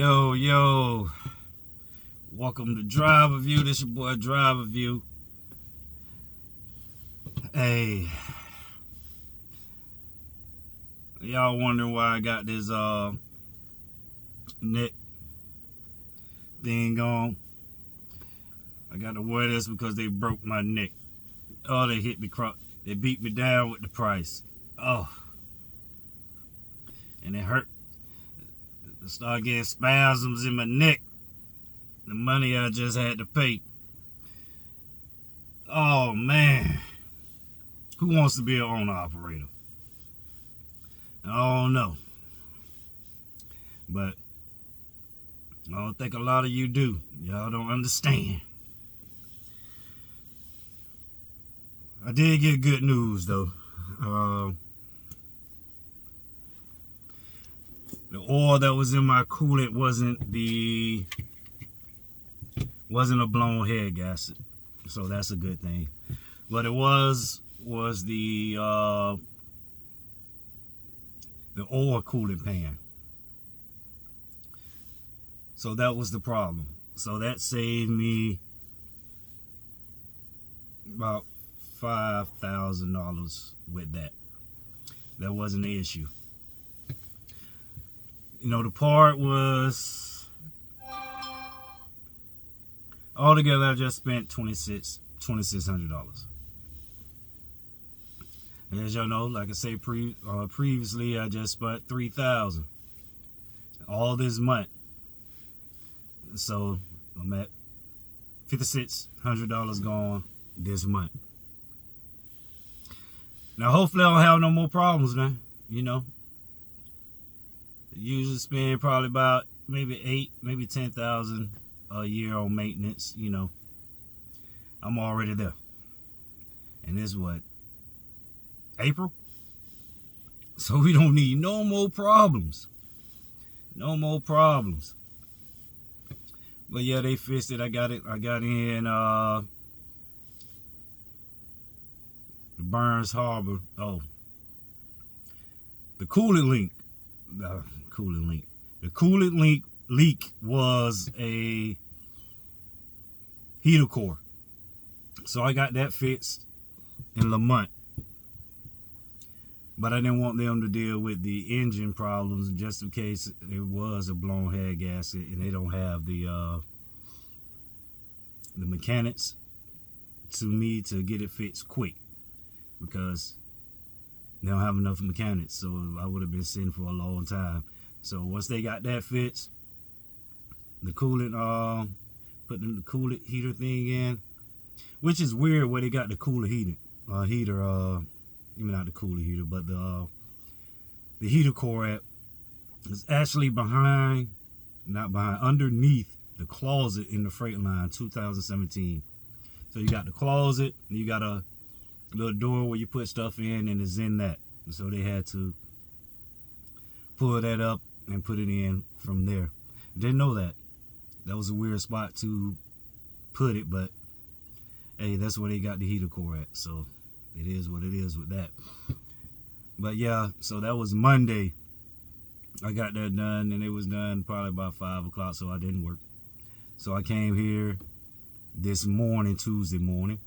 Yo, welcome to Driver View. This your boy Driver View. Hey, y'all wondering why I got this neck thing on? I got to wear this because they broke my neck. Oh, they hit me, they beat me down with the price. Oh, and it hurt. I started getting spasms in my neck. The money I just had to pay. Oh man, who wants to be an owner operator? I don't know, but I don't think a lot of you do. Y'all don't understand. I did get good news though. The oil that was in my coolant wasn't a blown head gasket, so that's a good thing. But it was the oil coolant pan. So that was the problem. So that saved me about $5,000 with that. That wasn't the issue. You know, the part was altogether I just spent $2,600. And as y'all know, like I said previously, I just spent $3,000 all this month. So I'm at $5,600 gone this month. Now hopefully I don't have no more problems, man. You know, usually spend probably about maybe $10,000 a year on maintenance. You know, I'm already there. And this what, April? So we don't need no more problems. No more problems. But yeah, they fixed it. I got in the Burns Harbor. Oh, the coolant leak. The coolant leak was a heater core. So I got that fixed in Lamont. But I didn't want them to deal with the engine problems just in case it was a blown head gasket and they don't have the mechanics to me to get it fixed quick, because they don't have enough mechanics. So I would have been sitting for a long time. So once they got that fixed, the coolant, putting the coolant heater thing in, which is weird where they got the cooler heater, not the cooler heater, but the heater core at is actually underneath the closet in the Freightliner 2017. So you got the closet, and you got a little door where you put stuff in, and it's in that. So they had to pull that up and put it in from there. Didn't know that. That was a weird spot to put it, but hey, that's where they got the heater core at. So it is what it is with that. But yeah, so that was Monday. I got that done, and it was done probably about 5 o'clock, so I didn't work. So I came here this morning, Tuesday morning.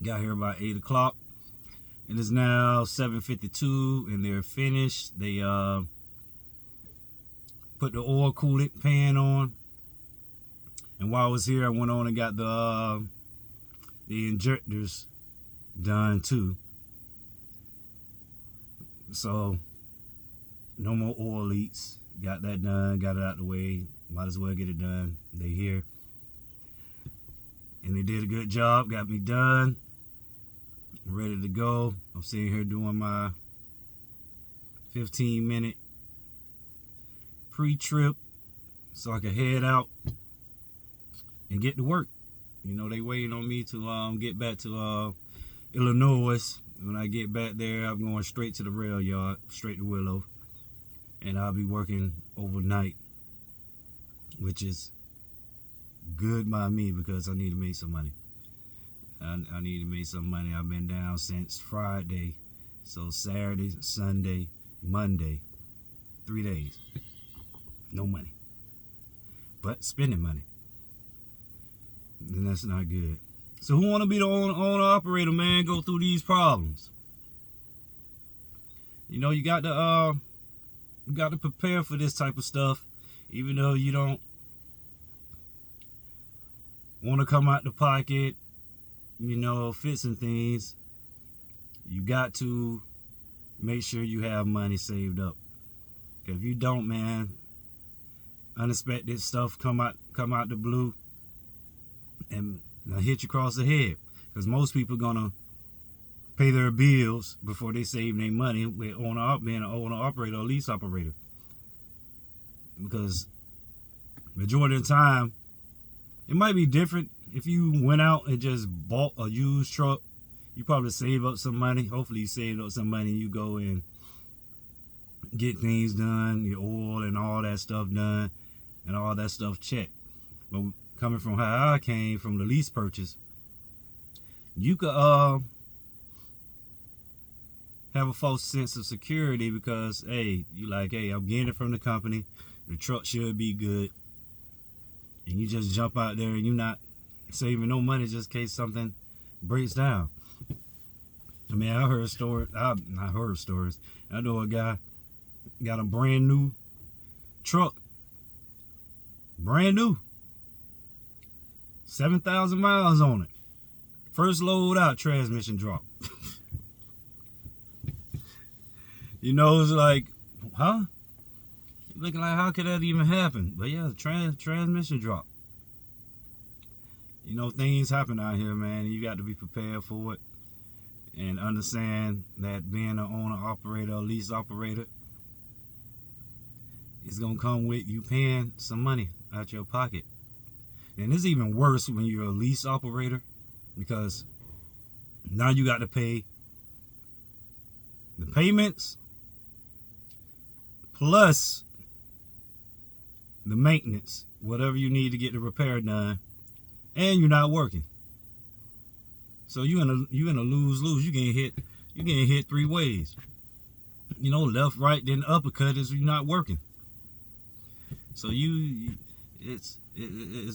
Got here about 8 o'clock. And it's now 7:52, and they're finished. They put the oil coolant pan on. And while I was here, I went on and got the injectors done too. So no more oil leaks. Got that done, got it out the way. Might as well get it done. They here. And they did a good job, got me done. Ready to go. I'm sitting here doing my 15-minute pre-trip so I can head out and get to work. You know, they waiting on me to get back to Illinois. When I get back there, I'm going straight to the rail yard, straight to Willow, and I'll be working overnight, which is good by me because I need to make some money. I need to make some money. I've been down since Friday, so Saturday, Sunday, Monday, 3 days, no money. but spending money. Then that's not good. So who want to be the owner operator, man? Go through these problems. You know, you got to prepare for this type of stuff, even though you don't want to come out the pocket, you know, fixing things. You got to make sure you have money saved up. If you don't, man, unexpected stuff come out the blue and hit you across the head. Because most people gonna pay their bills before they save their money with being an owner operator or lease operator. Because majority of the time, it might be different if you went out and just bought a used truck. You probably save up some money. Hopefully you save up some money and you go and get things done, your oil and all that stuff done, and all that stuff checked. But coming from how I came from the lease purchase, you could have a false sense of security because, hey, you like, hey, I'm getting it from the company. The truck should be good. And you just jump out there and you're not saving no money just in case something breaks down. I mean, I heard stories. I heard stories. I know a guy got a brand new truck. Brand new. 7,000 miles on it. First load out, transmission drop. You know, it's like, huh? Looking like, how could that even happen? But yeah, transmission drop. You know, things happen out here, man. You got to be prepared for it and understand that being an owner operator or lease operator is going to come with you paying some money out your pocket. And it's even worse when you're a lease operator, because now you got to pay the payments plus the maintenance, whatever you need to get the repair done, and you're not working. So you're in a lose-lose. You're getting hit three ways. You know, left, right, then uppercut is you're not working. So it's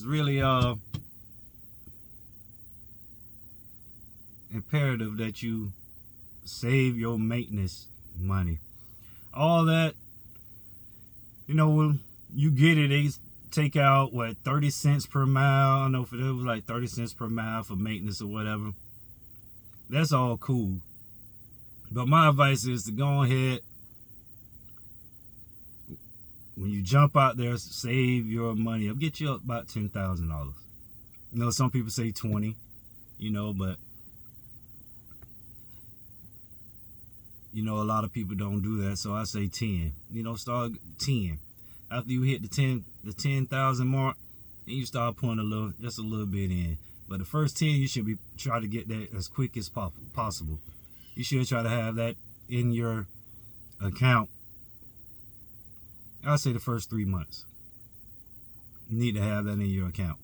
really imperative that you save your maintenance money. All that, you know, when you get it, they take out, 30 cents per mile. I don't know if it was like 30 cents per mile for maintenance or whatever. That's all cool. But my advice is to go ahead, when you jump out there, save your money. It'll get you up about $10,000. You know, some people say 20, you know, but you know, a lot of people don't do that. So I say 10. You know, start 10. After you hit the 10,000 mark, then you start putting just a little bit in. But the first 10, you should try to get that as quick as possible. You should try to have that in your account. I'll say the first 3 months. You need to have that in your account.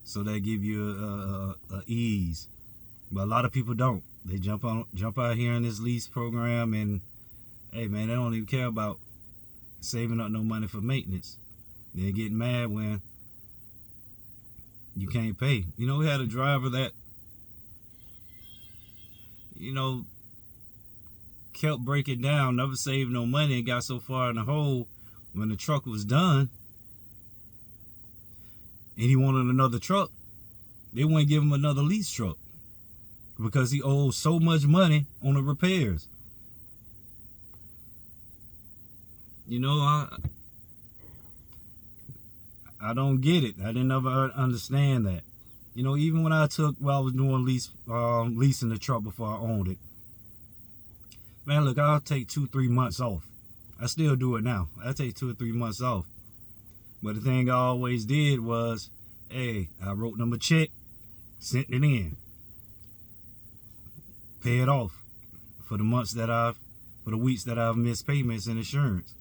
So that give you a ease. But a lot of people don't. They jump out here in this lease program, and hey man, they don't even care about saving up no money for maintenance. They get mad when you can't pay. You know, we had a driver that, you know, kept breaking down, never saved no money, and got so far in the hole when the truck was done and he wanted another truck. They wouldn't give him another lease truck because he owed so much money on the repairs. You know, I don't get it. I didn't ever understand that. You know, even when I was doing leasing the truck before I owned it. Man, look, I'll take 2-3 months off. I still do it now. I take 2 or 3 months off. But the thing I always did was, hey, I wrote them a check, sent it in, pay it off for the weeks that I've missed payments and insurance.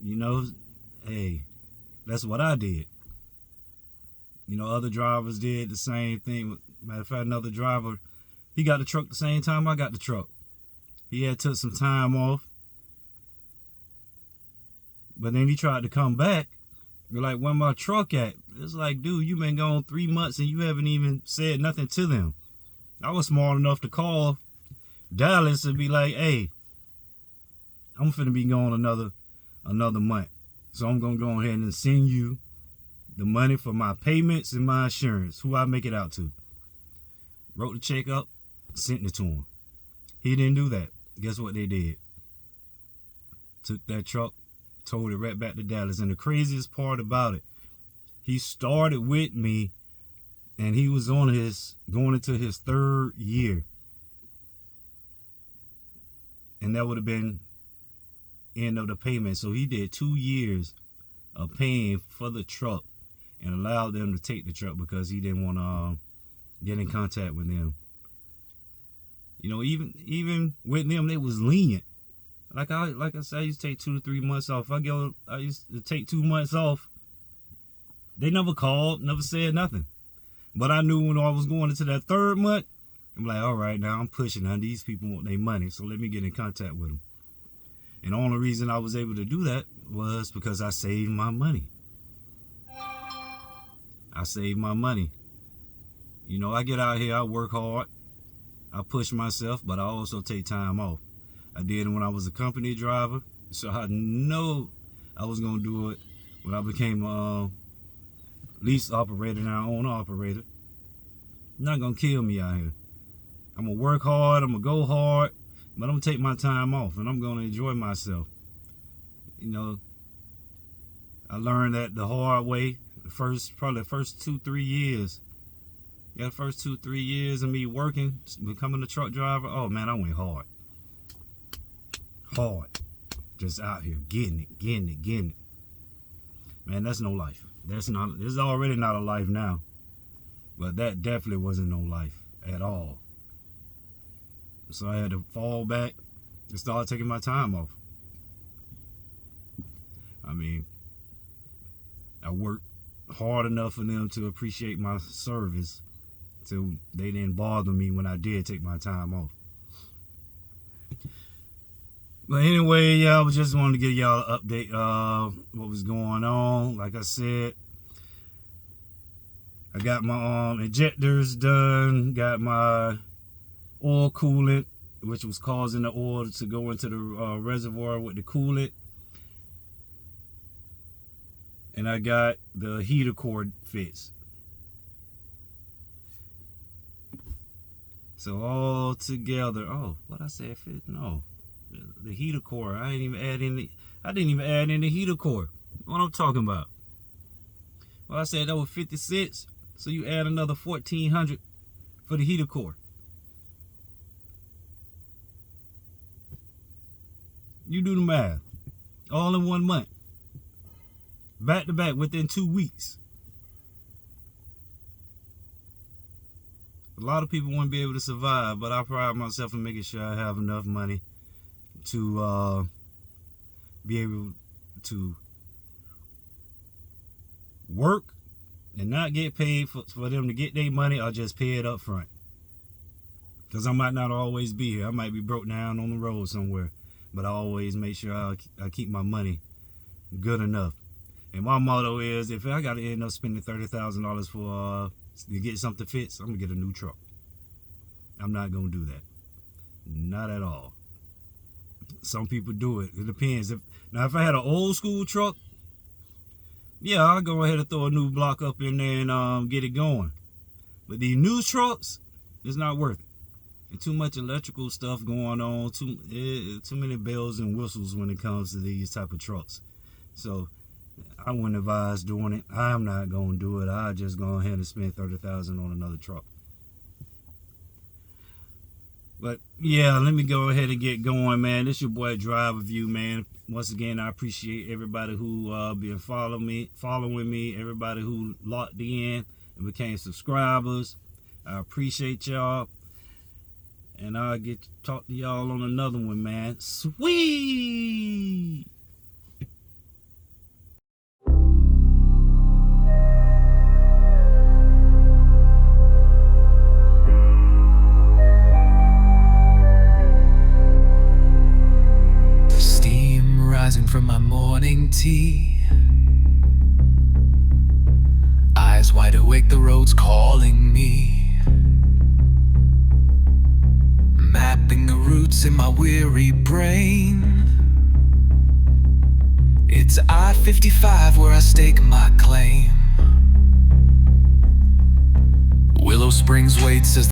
You know, hey, that's what I did. You know, other drivers did the same thing. Matter of fact, another driver, he got the truck the same time I got the truck. He had took some time off, But then he tried to come back. You're like, where my truck at? It's like, dude, you been gone 3 months and you haven't even said nothing to them. I was smart enough to call Dallas and be like, hey, I'm finna be gone another month. So I'm gonna go ahead and send you the money for my payments and my insurance, who I make it out to. Wrote the check up, sent it to him. He didn't do that. Guess what they did? Took that truck, towed it right back to Dallas. And the craziest part about it, he started with me and he was going into his 3rd year. And that would have been end of the payment. So he did 2 years of paying for the truck and allowed them to take the truck because he didn't want to get in contact with them. You know, even with them, they was lenient. Like I said, I used to take 2 to 3 months off. I used to take 2 months off. They never called, never said nothing. But I knew when I was going into that 3rd month, I'm like, all right, now I'm pushing. Now these people want their money, so let me get in contact with them. And the only reason I was able to do that was because I saved my money. I saved my money. You know, I get out here, I work hard, I push myself, but I also take time off. I did it when I was a company driver, so I know I was going to do it when I became a lease operator, now owner operator. Not going to kill me out here. I'm going to work hard, I'm going to go hard, but I'm going to take my time off, and I'm going to enjoy myself. You know, I learned that the hard way, probably the first 2-3 years. Yeah, the first 2-3 years of me working, becoming a truck driver, oh man, I went hard. Hard. Just out here getting it. Man, that's no life. This is already not a life now. But that definitely wasn't no life at all. So I had to fall back and start taking my time off. I mean, I worked hard enough for them to appreciate my service, so they didn't bother me when I did take my time off. But anyway, yeah, I was just wanting to give y'all an update of what was going on. Like I said, I got my injectors done, got my oil coolant, which was causing the oil to go into the reservoir with the coolant. And I got the heater cord fixed. So all together, oh, what I said fit? No, the heater cord. I didn't even add in the heater cord. What I'm talking about? Well, I said that was 56. So you add another $1,400 for the heater cord. You do the math. All in 1 month. Back to back within 2 weeks. A lot of people wouldn't be able to survive, but I pride myself in making sure I have enough money to be able to work and not get paid for them to get their money, or just pay it up front. Because I might not always be here. I might be broke down on the road somewhere. But I always make sure I keep my money good enough. And my motto is, if I got to end up spending $30,000 for to get something fixed, I'm going to get a new truck. I'm not going to do that. Not at all. Some people do it. It depends. If I had an old school truck, yeah, I'll go ahead and throw a new block up in there and get it going. But these new trucks, it's not worth it. And too much electrical stuff going on. Too many bells and whistles when it comes to these type of trucks. So I wouldn't advise doing it. I'm not going to do it. I'll just go ahead and spend $30,000 on another truck. But yeah, let me go ahead and get going, man. This your boy Driver View, man. Once again, I appreciate everybody who been following me, everybody who locked in and became subscribers. I appreciate y'all. And I'll get to talk to y'all on another one, man. Sweet! rising from my morning tea. Eyes wide awake, the road's calling me. Mapping the routes in my weary brain. It's I-55 where I stake my claim. Willow Springs waits as